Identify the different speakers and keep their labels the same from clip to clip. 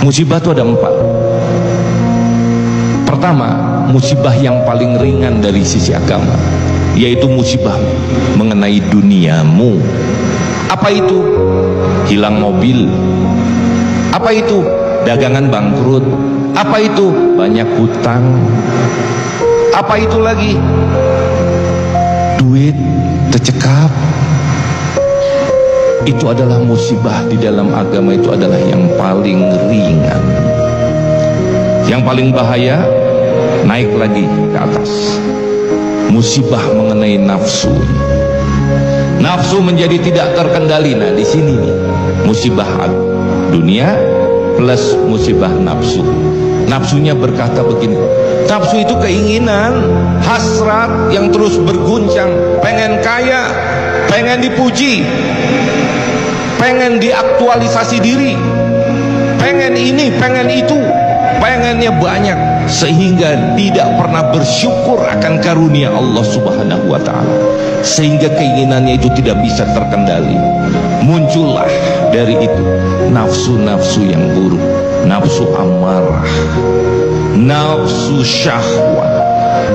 Speaker 1: Musibah itu ada 4. Pertama, musibah yang paling ringan dari sisi agama, yaitu musibah mengenai duniamu. Apa itu? Hilang mobil. Apa itu? Dagangan bangkrut. Apa itu? Banyak hutang. Apa itu lagi? Duit tercekap. Itu adalah musibah di dalam agama, itu adalah yang paling ringan. Yang paling bahaya, naik lagi ke atas, musibah mengenai nafsu. Nafsu menjadi tidak terkendali. Nah, di sini nih, musibah dunia plus musibah nafsu. Nafsunya berkata begini. Nafsu itu keinginan, hasrat yang terus berguncang, pengen kaya, pengen dipuji, pengen diaktualisasi diri, pengen ini, pengen itu, pengennya banyak, sehingga tidak pernah bersyukur akan karunia Allah Subhanahu wa ta'ala, sehingga keinginannya itu tidak bisa terkendali. Muncullah dari itu nafsu-nafsu yang buruk, nafsu amarah, nafsu syahwat,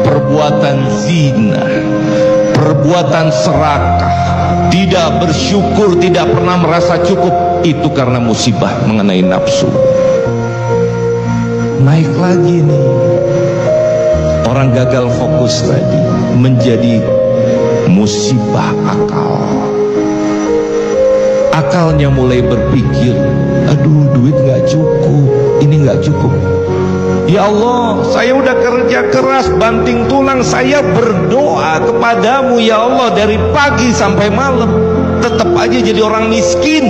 Speaker 1: perbuatan zina, perbuatan serakah, tidak bersyukur, tidak pernah merasa cukup. Itu karena musibah mengenai nafsu. Naik lagi nih, orang gagal fokus tadi menjadi musibah akal. Akalnya mulai berpikir, aduh, duit gak cukup, ini gak cukup. Ya Allah, saya udah kerja keras banting tulang, saya berdoa kepadamu ya Allah dari pagi sampai malam, tetap aja jadi orang miskin.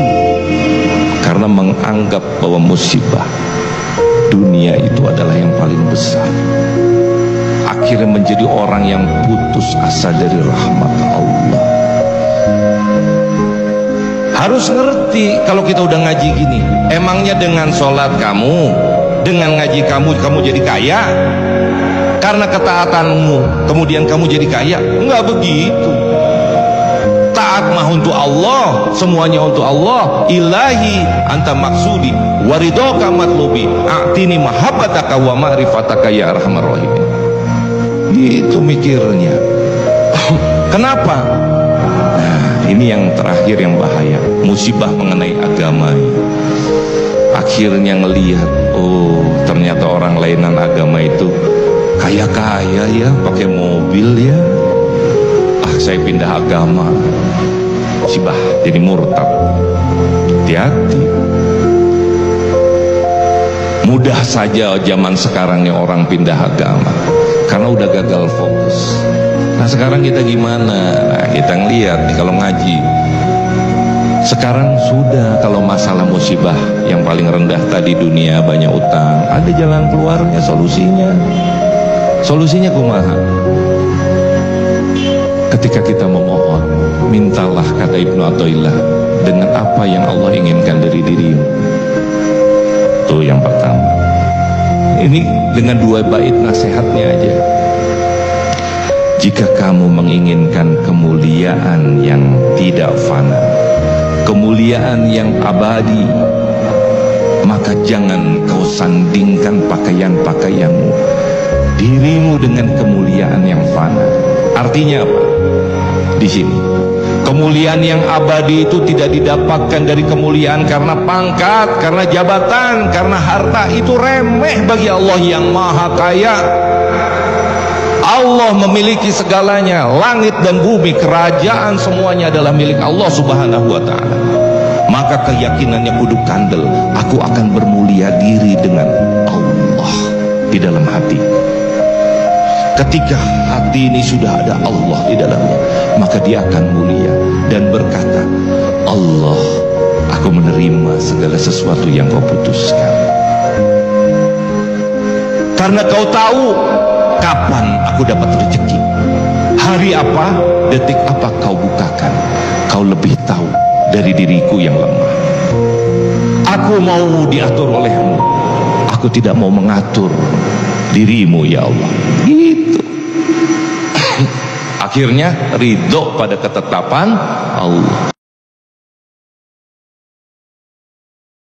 Speaker 1: Karena menganggap bahwa musibah dunia itu adalah yang paling besar. Akhirnya menjadi orang yang putus asa dari rahmat Allah. Harus ngerti, kalau kita udah ngaji gini, emangnya dengan sholat kamu, dengan ngaji kamu jadi kaya? Karena ketaatanmu kemudian kamu jadi kaya? Enggak begitu. Taat mah untuk Allah, semuanya untuk Allah. Ilahi anta maksudi waridhoka matlubi a'tini mahabbataka wa ma'rifataka ya arhamar rahimin. Itu mikirnya. Kenapa? Nah, ini yang terakhir yang bahaya, musibah mengenai agama. Akhirnya ngelihat, oh ternyata orang lainan agama itu kaya-kaya ya, pakai mobil ya. Ah, saya pindah agama. Musibah, jadi murtad. Hati-hati. Mudah saja zaman sekarang nih orang pindah agama karena udah gagal fokus. Nah sekarang kita gimana? Nah kita ngeliat nih kalau ngaji. Sekarang sudah, kalau masalah musibah yang paling rendah tadi dunia, banyak utang, ada jalan keluarnya, solusinya. Solusinya kumaha? Ketika kita memohon, mintalah, kata Ibnu Athaillah, dengan apa yang Allah inginkan dari dirimu. Itu yang pertama. Ini dengan 2 bait nasihatnya aja. Jika kamu menginginkan kemuliaan yang tidak fana, kemuliaan yang abadi, maka jangan kau sandingkan pakaian-pakaianmu, dirimu dengan kemuliaan yang fana. Artinya apa? Di sini, kemuliaan yang abadi itu tidak didapatkan dari kemuliaan karena pangkat, karena jabatan, karena harta. Itu remeh bagi Allah yang maha kaya. Allah memiliki segalanya, langit dan bumi, kerajaan, semuanya adalah milik Allah Subhanahu wa ta'ala. Maka keyakinannya kudu kandel, aku akan bermulia diri dengan Allah di dalam hati. Ketika hati ini sudah ada Allah di dalamnya, maka dia akan mulia dan berkata, Allah, aku menerima segala sesuatu yang kau putuskan. Karena kau tahu kapan aku dapat rezeki, hari apa, detik apa kau bukakan. Kau lebih tahu dari diriku yang lemah. Aku mau diatur olehmu, aku tidak mau mengatur dirimu ya Allah. Gitu. Akhirnya ridho pada ketetapan Allah.